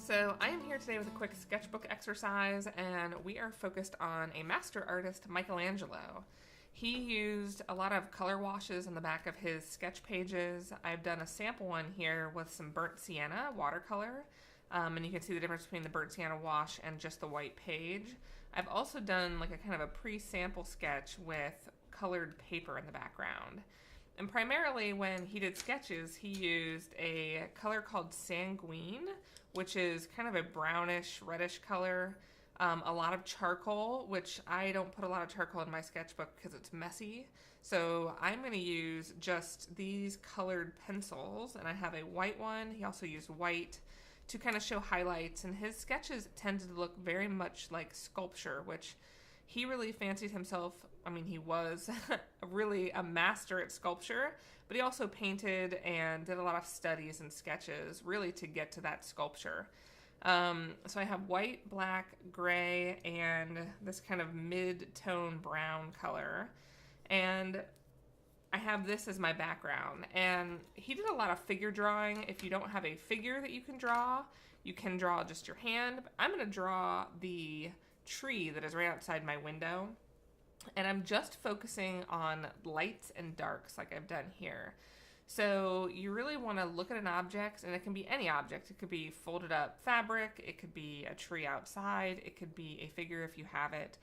So I am here today with a quick sketchbook exercise, and we are focused on a master artist, Michelangelo. He used a lot of color washes on the back of his sketch pages. I've done a sample one here with some burnt sienna watercolor, and you can see the difference between the burnt sienna wash and just the white page. I've also done like a kind of a pre-sample sketch with colored paper in the background. And primarily when he did sketches, he used a color called sanguine, which is kind of a brownish, reddish color. A lot of charcoal, which I don't put a lot of charcoal in my sketchbook because it's messy. So I'm going to use just these colored pencils, and I have a white one. He also used white to kind of show highlights, and his sketches tended to look very much like sculpture, which he really fancied himself. I mean, he was really a master at sculpture, but he also painted and did a lot of studies and sketches really to get to that sculpture. So I have white, black, gray, and this kind of mid-tone brown color. And I have this as my background. And he did a lot of figure drawing. If you don't have a figure that you can draw just your hand. But I'm going to draw the tree that is right outside my window, and I'm just focusing on lights and darks like I've done here. So you really want to look at an object, and it can be any object. It could be folded up fabric, it could be a tree outside, it could be a figure if you have it.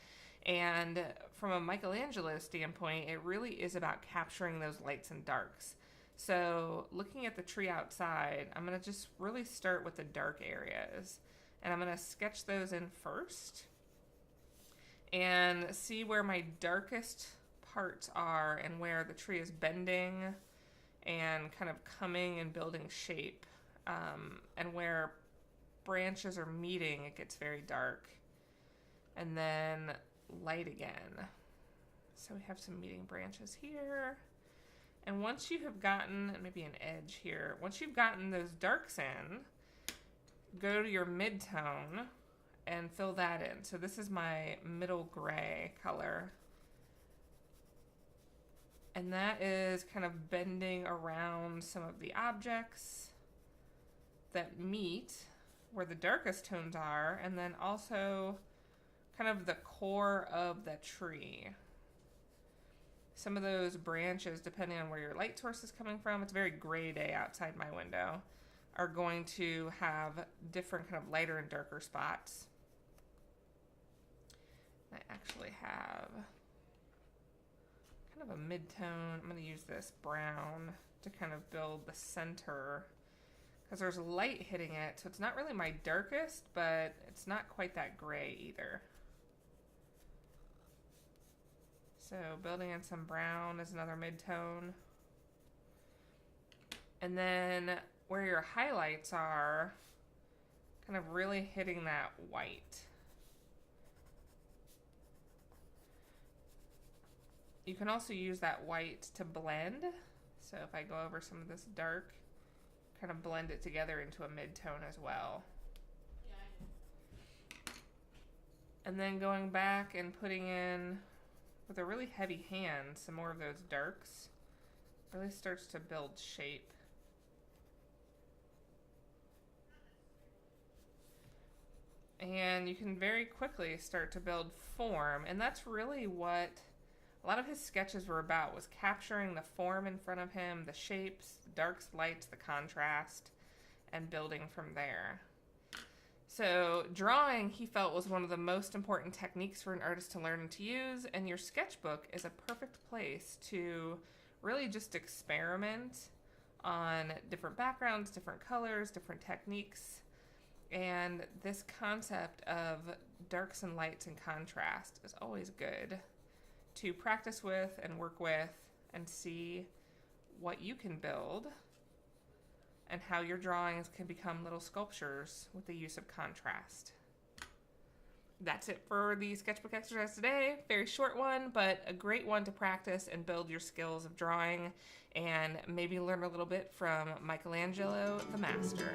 And from a Michelangelo standpoint, it really is about capturing those lights and darks. So looking at the tree outside, I'm going to just really start with the dark areas, and I'm going to sketch those in first and see where my darkest parts are and where the tree is bending and kind of coming and building shape, and where branches are meeting, it gets very dark, and then light again. So we have some meeting branches here, and once you have gotten, maybe an edge here, once you've gotten those darks in, go to your mid-tone and fill that in. So this is my middle gray color. And that is kind of bending around some of the objects that meet where the darkest tones are, and then also kind of the core of the tree. Some of those branches, depending on where your light source is coming from, it's a very gray day outside my window, are going to have different kind of lighter and darker spots. I actually have kind of a mid-tone. I'm going to use this brown to kind of build the center, because there's light hitting it, so it's not really my darkest, but it's not quite that gray either. So building in some brown is another mid-tone. And then where your highlights are, kind of really hitting that white. You can also use that white to blend. So if I go over some of this dark, kind of blend it together into a mid-tone as well. And then going back and putting in, with a really heavy hand, some more of those darks. Really starts to build shape. And you can very quickly start to build form, and that's really what a lot of his sketches were about, was capturing the form in front of him, the shapes, the darks, lights, the contrast, and building from there. So drawing, he felt, was one of the most important techniques for an artist to learn and to use, and your sketchbook is a perfect place to really just experiment on different backgrounds, different colors, different techniques. And this concept of darks and lights and contrast is always good to practice with and work with and see what you can build and how your drawings can become little sculptures with the use of contrast. That's it for the sketchbook exercise today. Very short one, but a great one to practice and build your skills of drawing and maybe learn a little bit from Michelangelo, the master.